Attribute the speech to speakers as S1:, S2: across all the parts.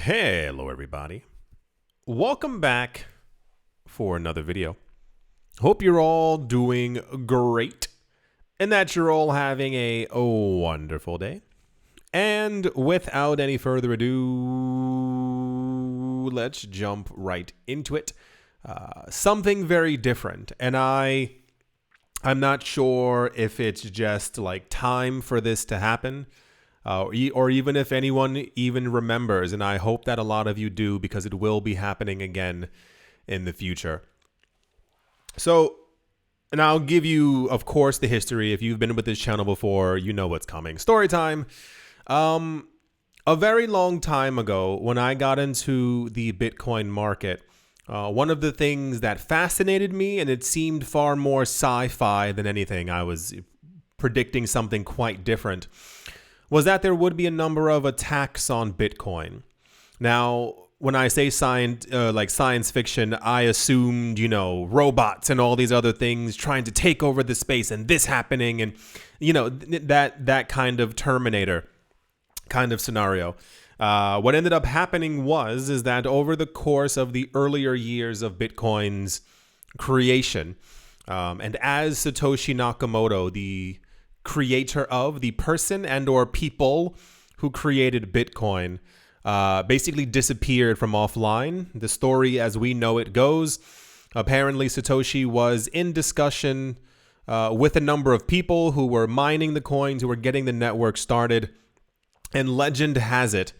S1: Hello everybody. Welcome back for another video. Hope you're all doing great and that you're all having a wonderful day. And without any further ado, let's jump right into it. Something very different, and I'm not sure if it's just like time for this to happen. Or even if anyone even remembers, and I hope that a lot of you do because it will be happening again in the future. So, and I'll give you, of course, the history. If you've been with this channel before, you know what's coming. Story time. A very long time ago, when I got into the Bitcoin market, one of the things that fascinated me, and it seemed far more sci-fi than anything, I was predicting something quite different, was that there would be a number of attacks on Bitcoin. Now, when I say science fiction, I assumed, robots and all these other things trying to take over the space and this happening and, that kind of Terminator kind of scenario. What ended up happening is that over the course of the earlier years of Bitcoin's creation, and as Satoshi Nakamoto, the creator of the person and or people who created Bitcoin, basically disappeared from offline. The story as we know it goes, apparently Satoshi was in discussion with a number of people who were mining the coins, who were getting the network started. And legend has it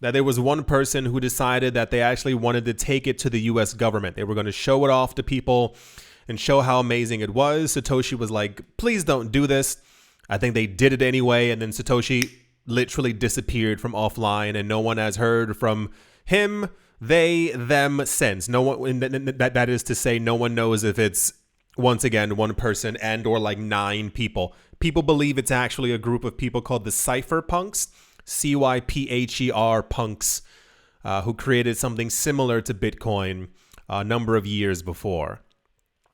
S1: that there was one person who decided that they actually wanted to take it to the US government. They were going to show it off to people and show how amazing it was. Satoshi was like, please don't do this. I think they did it anyway, and then Satoshi literally disappeared from offline, and no one has heard from him, they, them since. No one, that is to say, no one knows if it's once again one person and or like 9 people. People believe it's actually a group of people called the cypherpunks, CYPHER punks, who created something similar to Bitcoin a number of years before.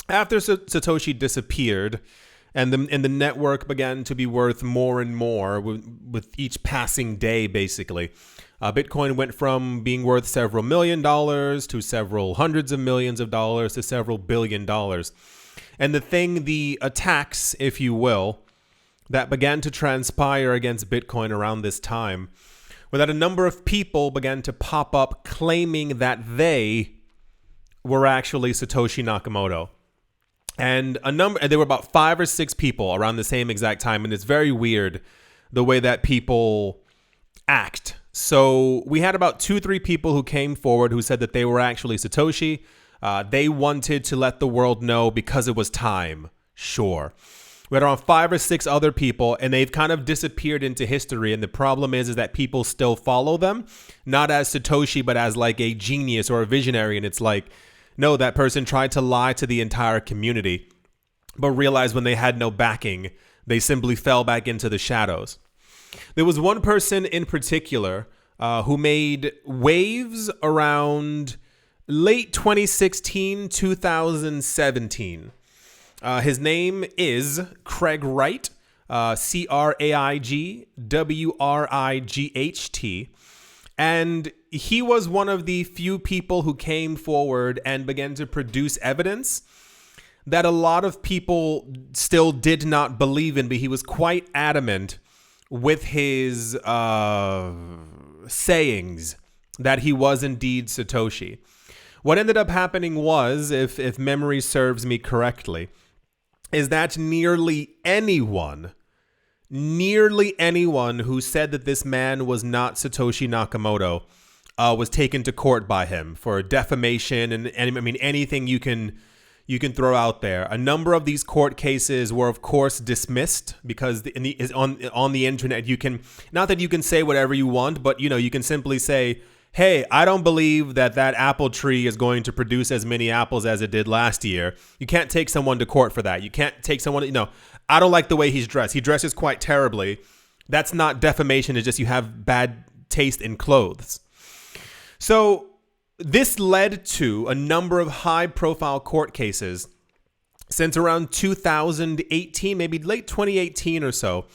S1: After Satoshi disappeared, and the network began to be worth more and more with each passing day, basically. Bitcoin went from being worth several $1 million to several hundreds of millions of dollars to several $1 billion. And the attacks, if you will, that began to transpire against Bitcoin around this time were that a number of people began to pop up claiming that they were actually Satoshi Nakamoto. And there were about 5 or 6 people around the same exact time. And it's very weird the way that people act. So we had about 2-3 people who came forward who said that they were actually Satoshi. They wanted to let the world know because it was time. Sure. We had around 5 or 6 other people, and they've kind of disappeared into history. And the problem is that people still follow them, not as Satoshi, but as like a genius or a visionary. And it's like, no, that person tried to lie to the entire community, but realized when they had no backing, they simply fell back into the shadows. There was one person in particular who made waves around late 2016, 2017. His name is Craig Wright, CraigWright. And he was one of the few people who came forward and began to produce evidence that a lot of people still did not believe in, but he was quite adamant with his sayings that he was indeed Satoshi. What ended up happening was, if memory serves me correctly, is that nearly anyone who said that this man was not Satoshi Nakamoto was taken to court by him for defamation and I mean anything you can throw out there. A number of these court cases were of course dismissed because on the internet you can, not that you can say whatever you want, but you can simply say, hey, I don't believe that apple tree is going to produce as many apples as it did last year. You can't take someone to court for that. You can't take someone, I don't like the way he's dressed. He dresses quite terribly. That's not defamation. It's just you have bad taste in clothes. So this led to a number of high-profile court cases since around 2018, maybe late 2018 or so,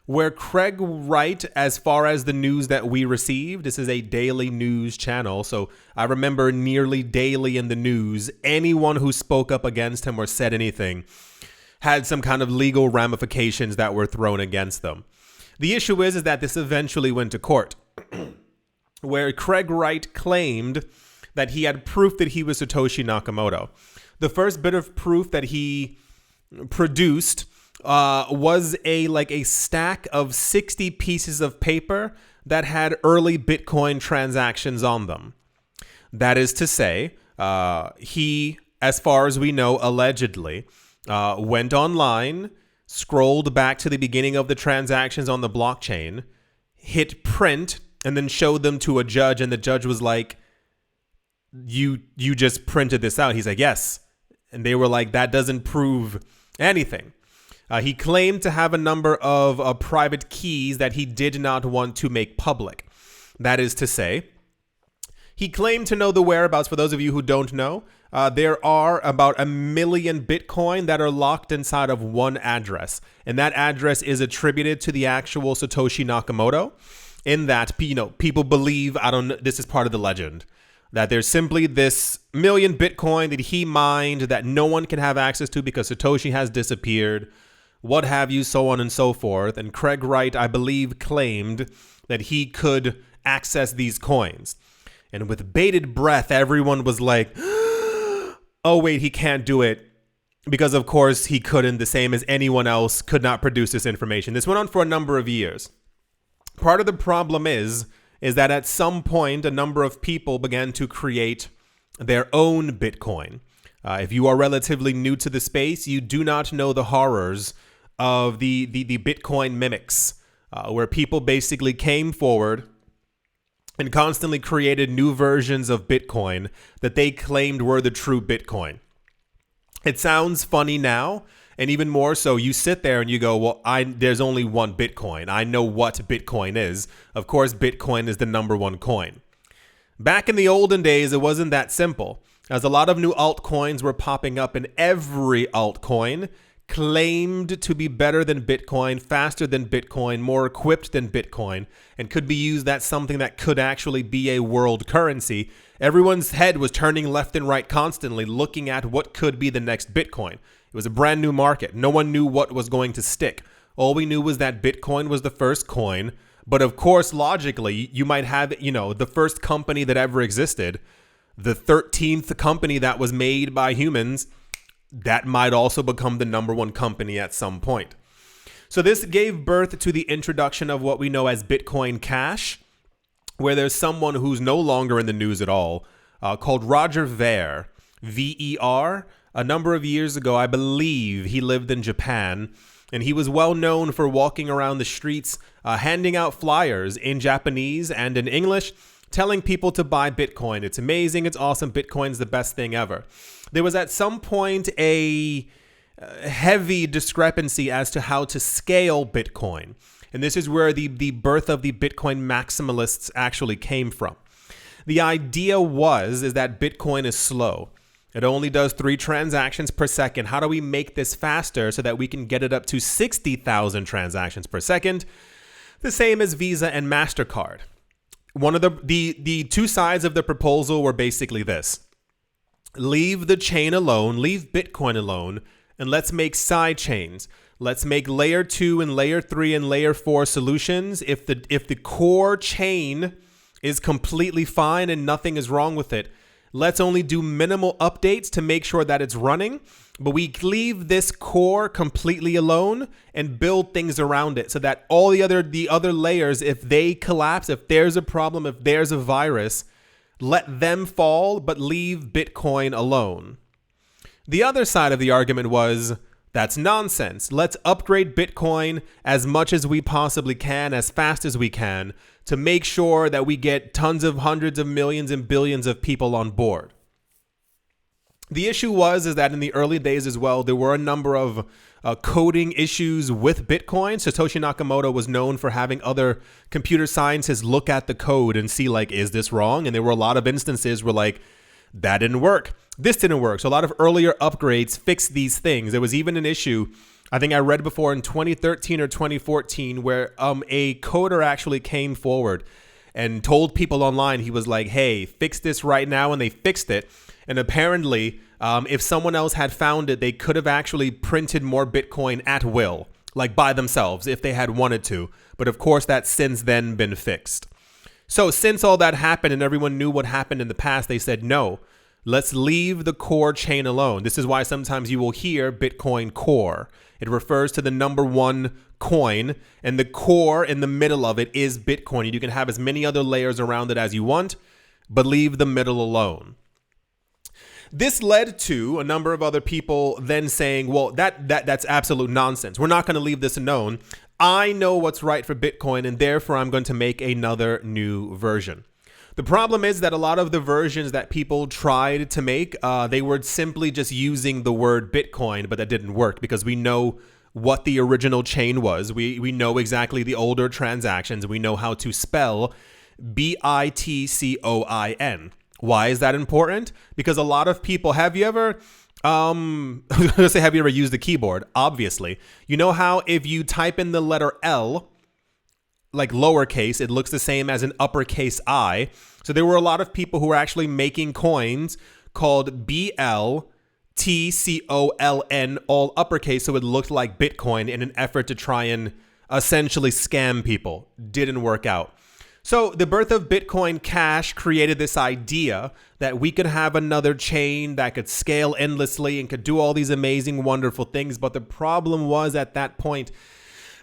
S1: where Craig Wright, as far as the news that we received, this is a daily news channel, so I remember nearly daily in the news, anyone who spoke up against him or said anything had some kind of legal ramifications that were thrown against them. The issue is that this eventually went to court, where Craig Wright claimed that he had proof that he was Satoshi Nakamoto. The first bit of proof that he produced was a stack of 60 pieces of paper that had early Bitcoin transactions on them. That is to say, he, as far as we know, allegedly went online, scrolled back to the beginning of the transactions on the blockchain, hit print, and then showed them to a judge, and the judge was like, you just printed this out. He's like, yes. And they were like, that doesn't prove anything. He claimed to have a number of private keys that he did not want to make public. That is to say, he claimed to know the whereabouts. For those of you who don't know, there are about 1 million Bitcoin that are locked inside of one address. And that address is attributed to the actual Satoshi Nakamoto, in that, people believe, this is part of the legend, that there's simply this 1 million Bitcoin that he mined that no one can have access to because Satoshi has disappeared, what have you, so on and so forth. And Craig Wright, I believe, claimed that he could access these coins. And with bated breath, everyone was like, oh, wait, he can't do it. Because, of course, he couldn't, the same as anyone else could not produce this information. This went on for a number of years. Part of the problem is that at some point, a number of people began to create their own Bitcoin. If you are relatively new to the space, you do not know the horrors of the Bitcoin mimics, where people basically came forward and constantly created new versions of Bitcoin that they claimed were the true Bitcoin. It sounds funny now, and even more so, you sit there and you go, well, there's only one Bitcoin. I know what Bitcoin is. Of course, Bitcoin is the number one coin. Back in the olden days, it wasn't that simple, as a lot of new altcoins were popping up, and every altcoin claimed to be better than Bitcoin, faster than Bitcoin, more equipped than Bitcoin, and could be used as something that could actually be a world currency. Everyone's head was turning left and right constantly, looking at what could be the next Bitcoin. It was a brand new market. No one knew what was going to stick. All we knew was that Bitcoin was the first coin. But of course, logically, you might have, the first company that ever existed, the 13th company that was made by humans, that might also become the number one company at some point. So this gave birth to the introduction of what we know as Bitcoin Cash, where there's someone who's no longer in the news at all, called Roger Ver, V-E-R. A number of years ago, I believe he lived in Japan, and he was well known for walking around the streets, handing out flyers in Japanese and in English, telling people to buy Bitcoin. It's amazing. It's awesome. Bitcoin's the best thing ever. There was at some point a heavy discrepancy as to how to scale Bitcoin. And this is where the birth of the Bitcoin maximalists actually came from. The idea is that Bitcoin is slow. It only does 3 transactions per second. How do we make this faster so that we can get it up to 60,000 transactions per second? The same as Visa and MasterCard. One of the two sides of the proposal were basically this. Leave the chain alone, leave Bitcoin alone, and let's make side chains. Let's make layer 2 and layer 3 and layer 4 solutions. If the core chain is completely fine and nothing is wrong with it, let's only do minimal updates to make sure that it's running, but we leave this core completely alone and build things around it so that all the other layers, if they collapse, if there's a problem, if there's a virus, let them fall, but leave Bitcoin alone. The other side of the argument was, that's nonsense. Let's upgrade Bitcoin as much as we possibly can, as fast as we can, to make sure that we get tons of hundreds of millions and billions of people on board. The issue is that in the early days as well, there were a number of coding issues with Bitcoin. Satoshi Nakamoto was known for having other computer scientists look at the code and see, is this wrong? And there were a lot of instances where, that didn't work. This didn't work. So a lot of earlier upgrades fixed these things. There was even an issue I think I read before in 2013 or 2014 where a coder actually came forward and told people online, he was like, hey, fix this right now. And they fixed it. And apparently, if someone else had found it, they could have actually printed more Bitcoin at will, like by themselves, if they had wanted to. But of course, that's since then been fixed. So since all that happened and everyone knew what happened in the past, they said, no, let's leave the core chain alone. This is why sometimes you will hear Bitcoin Core. It refers to the number one coin, and the core in the middle of it is Bitcoin. You can have as many other layers around it as you want, but leave the middle alone. This led to a number of other people then saying, well, that's absolute nonsense. We're not going to leave this alone. I know what's right for Bitcoin, and therefore I'm going to make another new version. The problem is that a lot of the versions that people tried to make, they were simply just using the word Bitcoin, but that didn't work because we know what the original chain was. We know exactly the older transactions. We know how to spell Bitcoin. Why is that important? Because a lot of people, have you ever, I was going to say, have you ever used the keyboard? Obviously. You know how if you type in the letter L, like lowercase, it looks the same as an uppercase I. So there were a lot of people who were actually making coins called BLTCOLN, all uppercase, so it looked like Bitcoin in an effort to try and essentially scam people. Didn't work out. So the birth of Bitcoin Cash created this idea that we could have another chain that could scale endlessly and could do all these amazing, wonderful things. But the problem was at that point,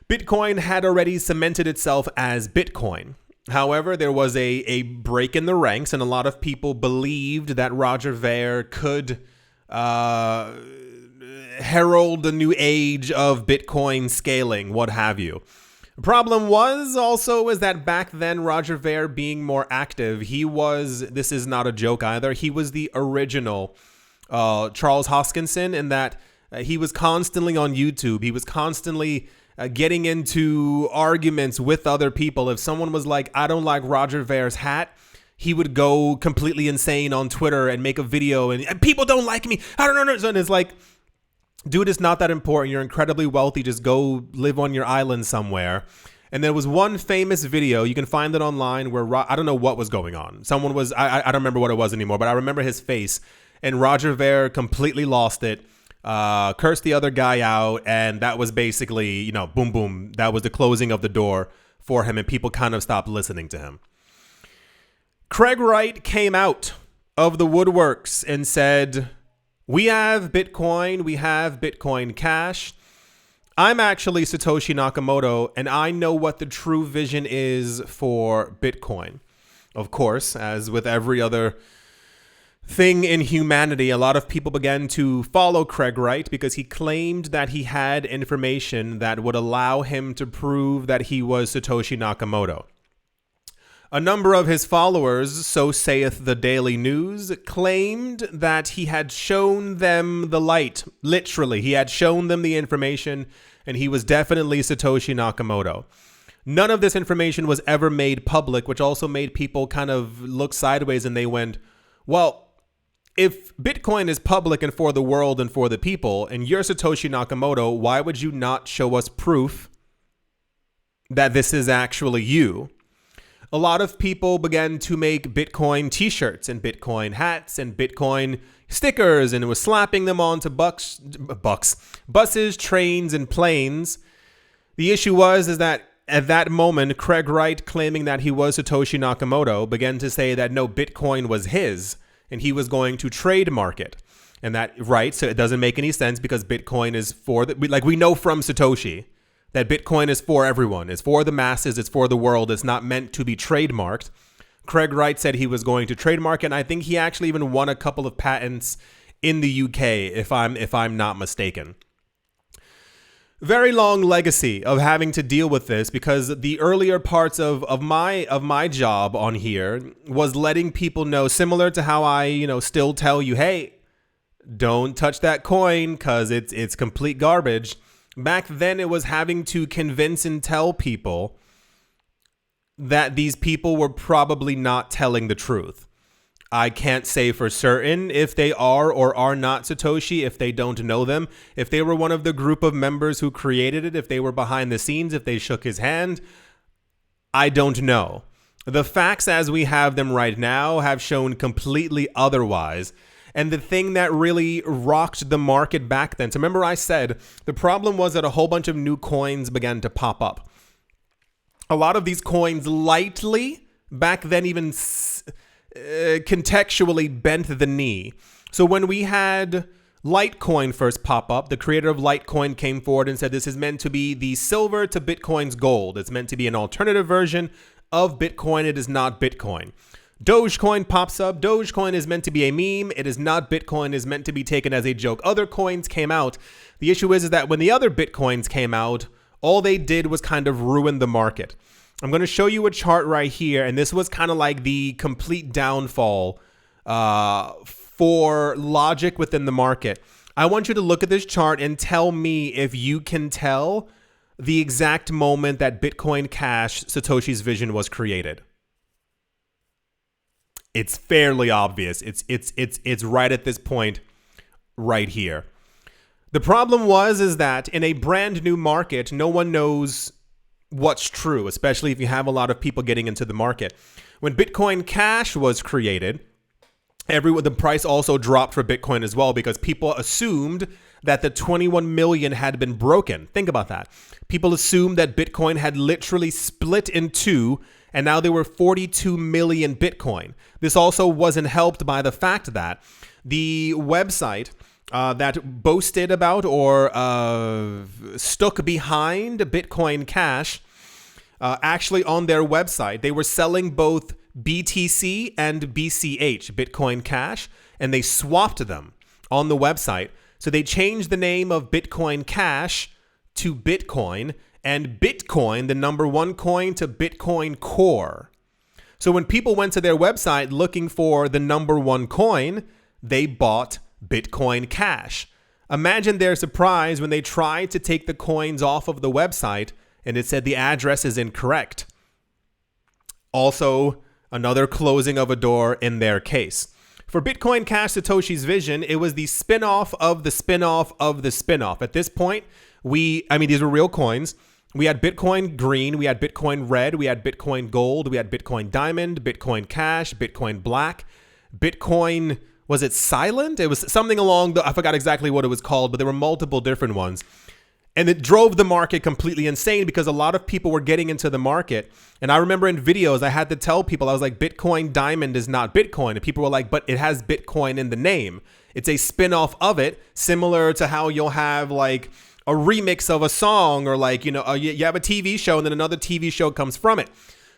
S1: Bitcoin had already cemented itself as Bitcoin. However, there was a break in the ranks, and a lot of people believed that Roger Ver could herald the new age of Bitcoin scaling, what have you. The problem was also is that back then, Roger Ver being more active, this is not a joke either, he was the original Charles Hoskinson in that he was constantly on YouTube. He was constantly getting into arguments with other people. If someone was like, I don't like Roger Ver's hat, he would go completely insane on Twitter and make a video and people don't like me. I don't know. And it's like, dude, it's not that important. You're incredibly wealthy. Just go live on your island somewhere. And there was one famous video, you can find it online, where I don't know what was going on. Someone was, I don't remember what it was anymore, but I remember his face. And Roger Ver completely lost it, cursed the other guy out. And that was basically, boom, boom. That was the closing of the door for him. And people kind of stopped listening to him. Craig Wright came out of the woodworks and said, we have Bitcoin, we have Bitcoin Cash. I'm actually Satoshi Nakamoto, and I know what the true vision is for Bitcoin. Of course, as with every other thing in humanity, a lot of people began to follow Craig Wright because he claimed that he had information that would allow him to prove that he was Satoshi Nakamoto. A number of his followers, so saith the Daily News, claimed that he had shown them the light. Literally, he had shown them the information, and he was definitely Satoshi Nakamoto. None of this information was ever made public, which also made people kind of look sideways, and they went, well, if Bitcoin is public and for the world and for the people, and you're Satoshi Nakamoto, why would you not show us proof that this is actually you? A lot of people began to make Bitcoin t-shirts and Bitcoin hats and Bitcoin stickers and was slapping them onto buses, trains, and planes. The issue is that at that moment, Craig Wright, claiming that he was Satoshi Nakamoto, began to say that no, Bitcoin was his and he was going to trademark it. And that, right, so it doesn't make any sense because Bitcoin is for we know from Satoshi that Bitcoin is for everyone. It's for the masses. It's for the world. It's not meant to be trademarked. Craig Wright said he was going to trademark it, and I think he actually even won a couple of patents in the UK, if I'm not mistaken. Very long legacy of having to deal with this because the earlier parts of my job on here was letting people know, similar to how I still tell you, hey, don't touch that coin because it's complete garbage. Back then, it was having to convince and tell people that these people were probably not telling the truth. I can't say for certain if they are or are not Satoshi, if they don't know them, if they were one of the group of members who created it, if they were behind the scenes, if they shook his hand. I don't know. The facts as we have them right now have shown completely otherwise. And the thing that really rocked the market back then, so remember I said the problem was that a whole bunch of new coins began to pop up. A lot of these coins lightly, back then even contextually bent the knee. So when we had Litecoin first pop up, the creator of Litecoin came forward and said this is meant to be the silver to Bitcoin's gold. It's meant to be an alternative version of Bitcoin. It is not Bitcoin. Dogecoin pops up. Dogecoin is meant to be a meme. It is not Bitcoin. It is meant to be taken as a joke. Other coins came out. The issue is that when the other Bitcoins came out, all they did was kind of ruin the market. I'm going to show you a chart right here, and this was kind of like the complete downfall for logic within the market. I want you to look at this chart and tell me if you can tell the exact moment that Bitcoin Cash, Satoshi's vision, was created. It's fairly obvious. It's right at this point right here. The problem is that in a brand new market, no one knows what's true, especially if you have a lot of people getting into the market. When Bitcoin Cash was created, the price also dropped for Bitcoin as well because people assumed that the 21 million had been broken. Think about that. People assumed that Bitcoin had literally split in two, and now there were 42 million Bitcoin. This also wasn't helped by the fact that the website that boasted about or stuck behind Bitcoin Cash, actually on their website, they were selling both BTC and BCH, Bitcoin Cash, and they swapped them on the website. So they changed the name of Bitcoin Cash to Bitcoin, and Bitcoin, the number one coin, to Bitcoin Core. So when people went to their website looking for the number one coin, they bought Bitcoin Cash. Imagine their surprise when they tried to take the coins off of the website and it said the address is incorrect. Also, another closing of a door in their case. For Bitcoin Cash, Satoshi's vision, it was the spin-off of the spin-off of the spin-off. At this point, these were real coins. We had Bitcoin Green, we had Bitcoin Red, we had Bitcoin Gold, we had Bitcoin Diamond, Bitcoin Cash, Bitcoin Black, Bitcoin, was it Silent? It was something along I forgot exactly what it was called, but there were multiple different ones. And it drove the market completely insane because a lot of people were getting into the market. And I remember in videos, I had to tell people, I was like, Bitcoin Diamond is not Bitcoin. And people were like, but it has Bitcoin in the name. It's a spin-off of it, similar to how you'll have like a remix of a song or like, you have a TV show and then another TV show comes from it.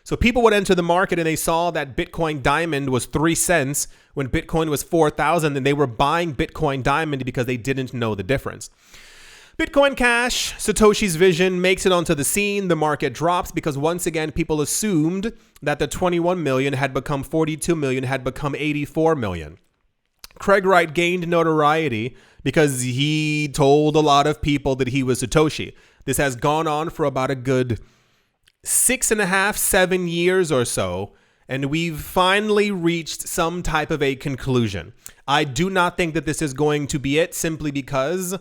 S1: So people would enter the market and they saw that Bitcoin Diamond was 3 cents when Bitcoin was 4,000, and they were buying Bitcoin Diamond because they didn't know the difference. Bitcoin Cash, Satoshi's vision, makes it onto the scene. The market drops because once again, people assumed that the 21 million had become 42 million, had become 84 million. Craig Wright gained notoriety because he told a lot of people that he was Satoshi. This has gone on for about a good 6.5, 7 years or so, and we've finally reached some type of a conclusion. I do not think that this is going to be it, simply because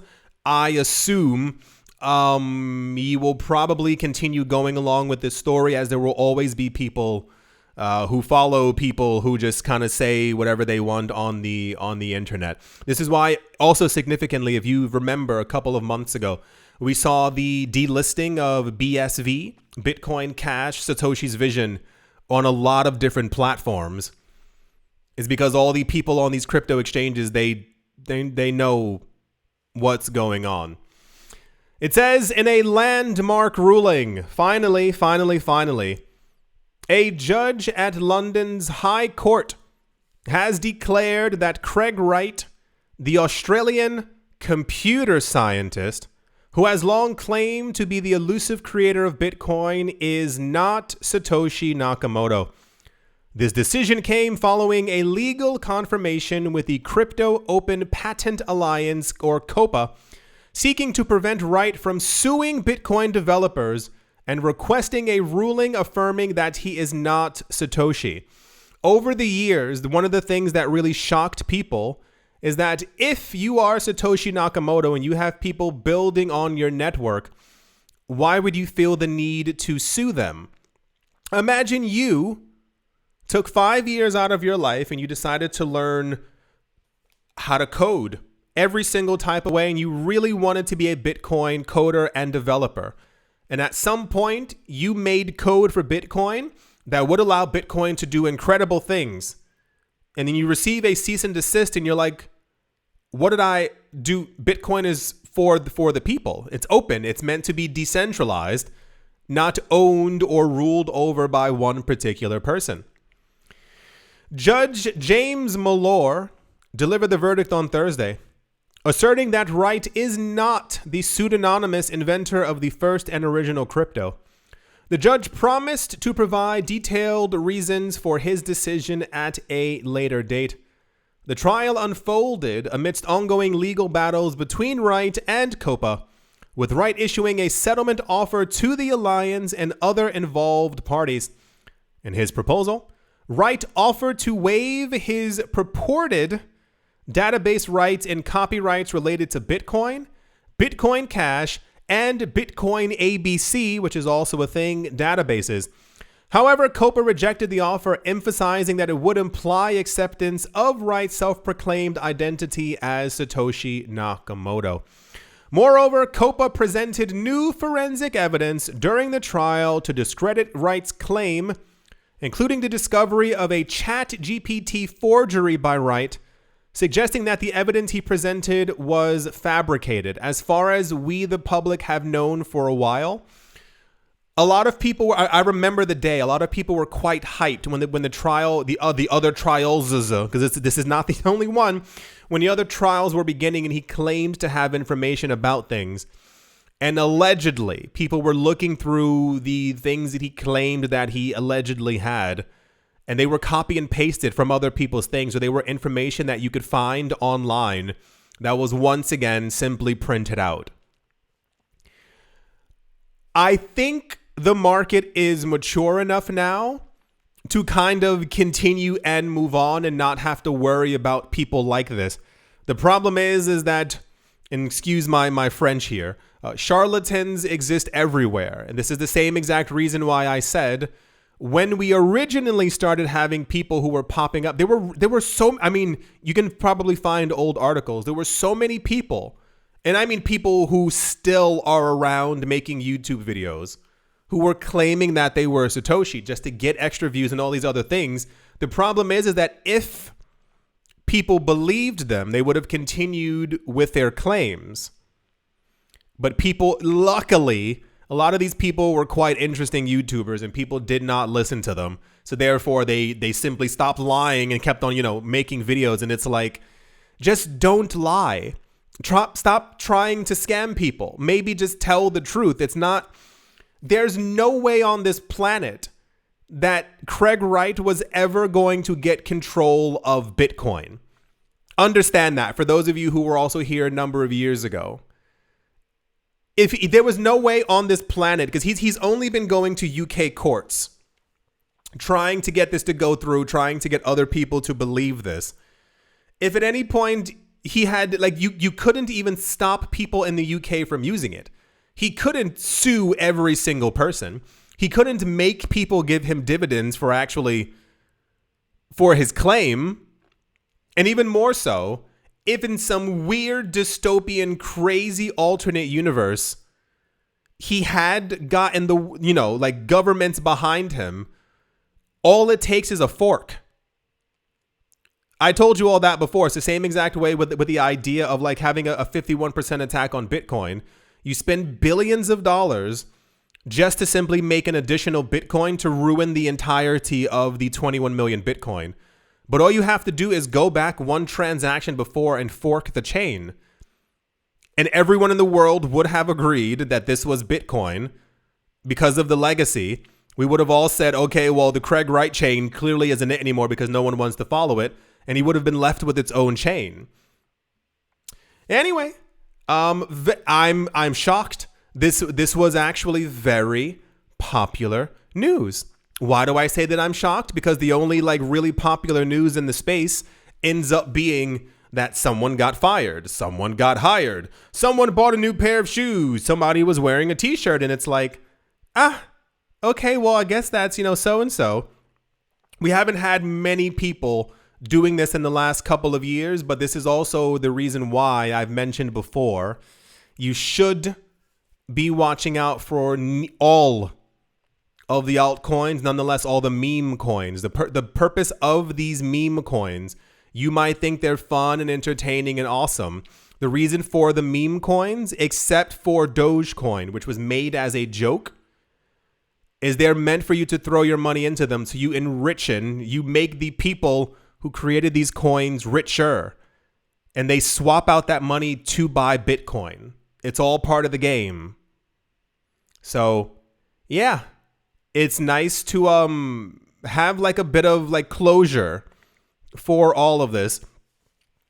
S1: I assume he will probably continue going along with this story, as there will always be people who follow people who just kind of say whatever they want on the internet. This is why, also significantly, if you remember a couple of months ago, we saw the delisting of BSV, Bitcoin Cash, Satoshi's vision, on a lot of different platforms. Is because all the people on these crypto exchanges, they know what's going on. It says in a landmark ruling, finally, a judge at London's High Court has declared that Craig Wright, the Australian computer scientist who has long claimed to be the elusive creator of Bitcoin, is not Satoshi Nakamoto. This decision came following a legal confirmation with the Crypto Open Patent Alliance, or COPA, seeking to prevent Wright from suing Bitcoin developers and requesting a ruling affirming that he is not Satoshi. over the years, one of the things that really shocked people is that if you are Satoshi Nakamoto and you have people building on your network, why would you feel the need to sue them? Imagine you took 5 years out of your life and you decided to learn how to code every single type of way, and you really wanted to be a Bitcoin coder and developer. And at some point, you made code for Bitcoin that would allow Bitcoin to do incredible things. And then you receive a cease and desist and you're like, what did I do? Bitcoin is for the people. It's open. It's meant to be decentralized, not owned or ruled over by one particular person. Judge James Malore delivered the verdict on Thursday, asserting that Wright is not the pseudonymous inventor of the first and original crypto. The judge promised to provide detailed reasons for his decision at a later date. The trial unfolded amidst ongoing legal battles between Wright and Copa, with Wright issuing a settlement offer to the alliance and other involved parties. In his proposal, Wright offered to waive his purported database rights and copyrights related to Bitcoin, Bitcoin Cash, and Bitcoin ABC, which is also a thing, databases. However, Copa rejected the offer, emphasizing that it would imply acceptance of Wright's self-proclaimed identity as Satoshi Nakamoto. Moreover, Copa presented new forensic evidence during the trial to discredit Wright's claim, including the discovery of a ChatGPT forgery by Wright, suggesting that the evidence he presented was fabricated. As far as we, the public, have known for a while, a lot of people, I remember the day, a lot of people were quite hyped when the trial, the other trials, because this is not the only one, when the other trials were beginning and he claimed to have information about things. And allegedly, people were looking through the things that he claimed that he allegedly had, and they were copy and pasted from other people's things, or they were information that you could find online that was once again simply printed out. I think the market is mature enough now to kind of continue and move on and not have to worry about people like this. The problem is that, and excuse my French here, charlatans exist everywhere. And this is the same exact reason why I said when we originally started having people who were popping up, there were so, I mean, you can probably find old articles. There were so many people, and I mean people who still are around making YouTube videos, who were claiming that they were Satoshi just to get extra views and all these other things. The problem is that if people believed them, they would have continued with their claims. But people, luckily, a lot of these people were quite interesting YouTubers and people did not listen to them. So therefore, they simply stopped lying and kept on, making videos. And it's like, just don't lie. Stop trying to scam people. Maybe just tell the truth. There's no way on this planet that Craig Wright was ever going to get control of Bitcoin. Understand that, for those of you who were also here a number of years ago. If there was no way on this planet, because he's only been going to UK courts, trying to get this to go through, trying to get other people to believe this. If at any point he had, you couldn't even stop people in the UK from using it. He couldn't sue every single person. He couldn't make people give him dividends for his claim. And even more so, if in some weird dystopian crazy alternate universe, he had gotten governments behind him, all it takes is a fork. I told you all that before. It's the same exact way with the idea of having a 51% attack on Bitcoin. You spend billions of dollars just to simply make an additional Bitcoin to ruin the entirety of the 21 million Bitcoin. But all you have to do is go back one transaction before and fork the chain. And everyone in the world would have agreed that this was Bitcoin because of the legacy. We would have all said, okay, well, the Craig Wright chain clearly isn't it anymore because no one wants to follow it. And he would have been left with its own chain. Anyway, I'm shocked. This was actually very popular news. Why do I say that I'm shocked? Because the only like really popular news in the space ends up being that someone got fired, someone got hired, someone bought a new pair of shoes, somebody was wearing a t-shirt, and it's like, okay, well, I guess that's, so and so. We haven't had many people doing this in the last couple of years, but this is also the reason why I've mentioned before, you should be watching out for all of the altcoins, nonetheless, all the meme coins. The purpose of these meme coins, you might think they're fun and entertaining and awesome. The reason for the meme coins, except for Dogecoin, which was made as a joke, is they're meant for you to throw your money into them, so you you make the people who created these coins richer, and they swap out that money to buy Bitcoin. It's all part of the game. So, yeah, it's nice to have like a bit of like closure for all of this.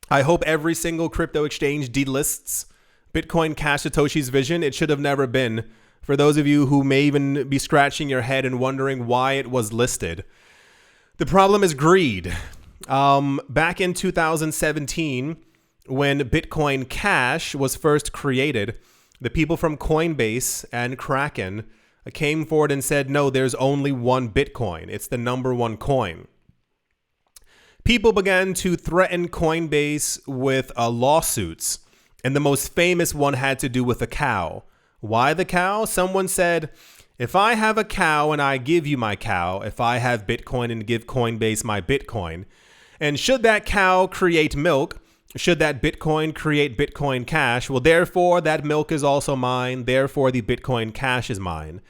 S1: I hope every single crypto exchange delists Bitcoin Cash Satoshi's vision. It should have never been. For those of you who may even be scratching your head and wondering why it was listed, the problem is greed. Back in 2017, when Bitcoin Cash was first created, the people from Coinbase and Kraken came forward and said, no, there's only one Bitcoin. It's the number one coin. People began to threaten Coinbase with lawsuits, and the most famous one had to do with a cow. Why the cow? Someone said, if I have a cow and I give you my cow, if I have Bitcoin and give Coinbase my Bitcoin, and should that cow create milk, should that Bitcoin create Bitcoin Cash, well, therefore, that milk is also mine. Therefore, the Bitcoin Cash is mine.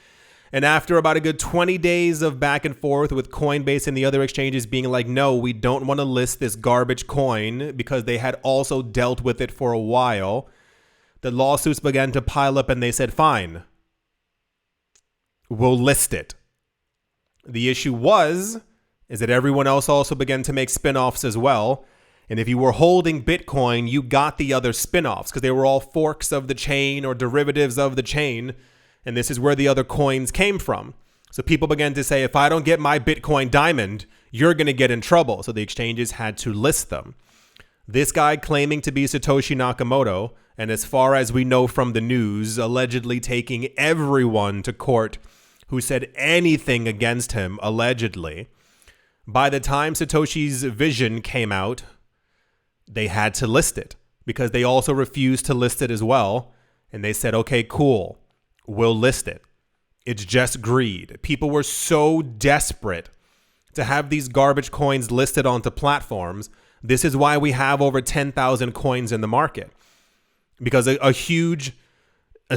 S1: And after about a good 20 days of back and forth with Coinbase and the other exchanges being like, no, we don't want to list this garbage coin because they had also dealt with it for a while, the lawsuits began to pile up and they said, fine, we'll list it. The issue is that everyone else also began to make spin-offs as well. And if you were holding Bitcoin, you got the other spin-offs because they were all forks of the chain or derivatives of the chain. And this is where the other coins came from. So people began to say, if I don't get my Bitcoin diamond, you're going to get in trouble. So the exchanges had to list them. This guy claiming to be Satoshi Nakamoto, and as far as we know from the news, allegedly taking everyone to court who said anything against him, allegedly. By the time Satoshi's vision came out, they had to list it because they also refused to list it as well. And they said, okay, cool, we'll list it. It's just greed. People were so desperate to have these garbage coins listed onto platforms. This is why we have over 10,000 coins in the market, because a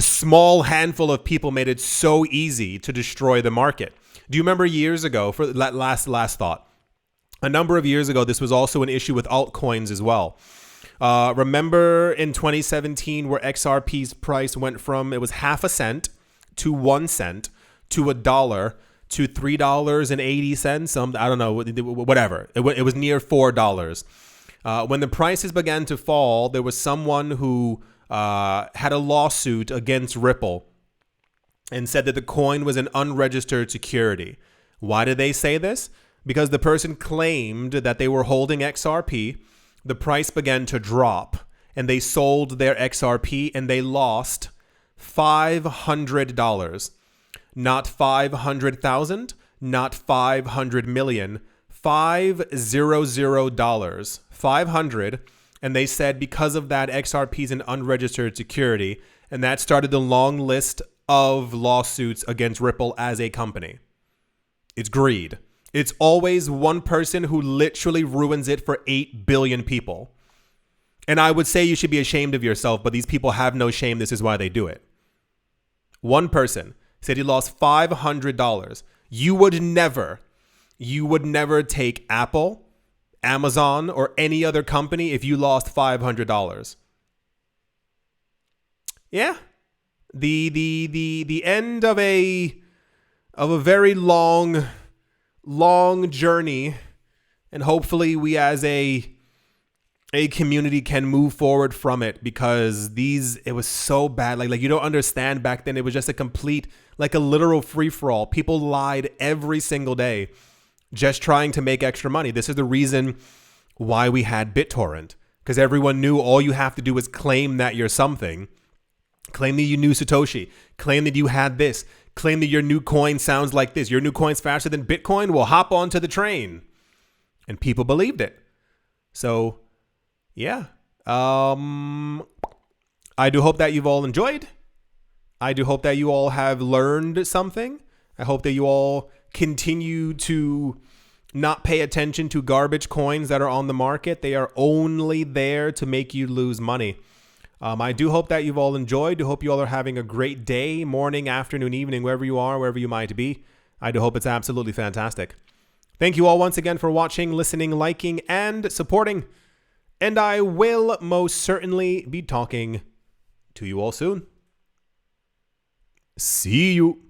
S1: small handful of people made it so easy to destroy the market. Do you remember years ago, for that last thought, a number of years ago, this was also an issue with altcoins as well. Remember in 2017 where XRP's price went from, it was half a cent to 1 cent to $1 to $3.80. I don't know, whatever. It was near $4. When the prices began to fall, there was someone who had a lawsuit against Ripple and said that the coin was an unregistered security. Why did they say this? Because the person claimed that they were holding XRP, the price began to drop, and they sold their XRP and they lost $500. Not 500,000, not 500 million, $500. 500. And they said because of that, XRP is an unregistered security, and that started the long list of lawsuits against Ripple as a company. It's greed. It's always one person who literally ruins it for 8 billion people. And I would say you should be ashamed of yourself, but these people have no shame. This is why they do it. One person said he lost $500. You would never take Apple, Amazon, or any other company if you lost $500. Yeah. The end of a very long journey, and hopefully we as a a community can move forward from it, because it was so bad. Like you don't understand, back then it was just a complete, like a literal free-for-all. People lied every single day just trying to make extra money. This is the reason why we had BitTorrent, because everyone knew all you have to do is claim that you're something, claim that you knew Satoshi, claim that you had this, claim that your new coin sounds like this, your new coin's faster than Bitcoin, well, hop onto the train. And people believed it. So yeah, I do hope that you've all enjoyed. I do hope that you all have learned something. I hope that you all continue to not pay attention to garbage coins that are on the market. They are only there to make you lose money. I do hope that you've all enjoyed. I hope you all are having a great day, morning, afternoon, evening, wherever you are, wherever you might be. I do hope it's absolutely fantastic. Thank you all once again for watching, listening, liking, and supporting. And I will most certainly be talking to you all soon. See you.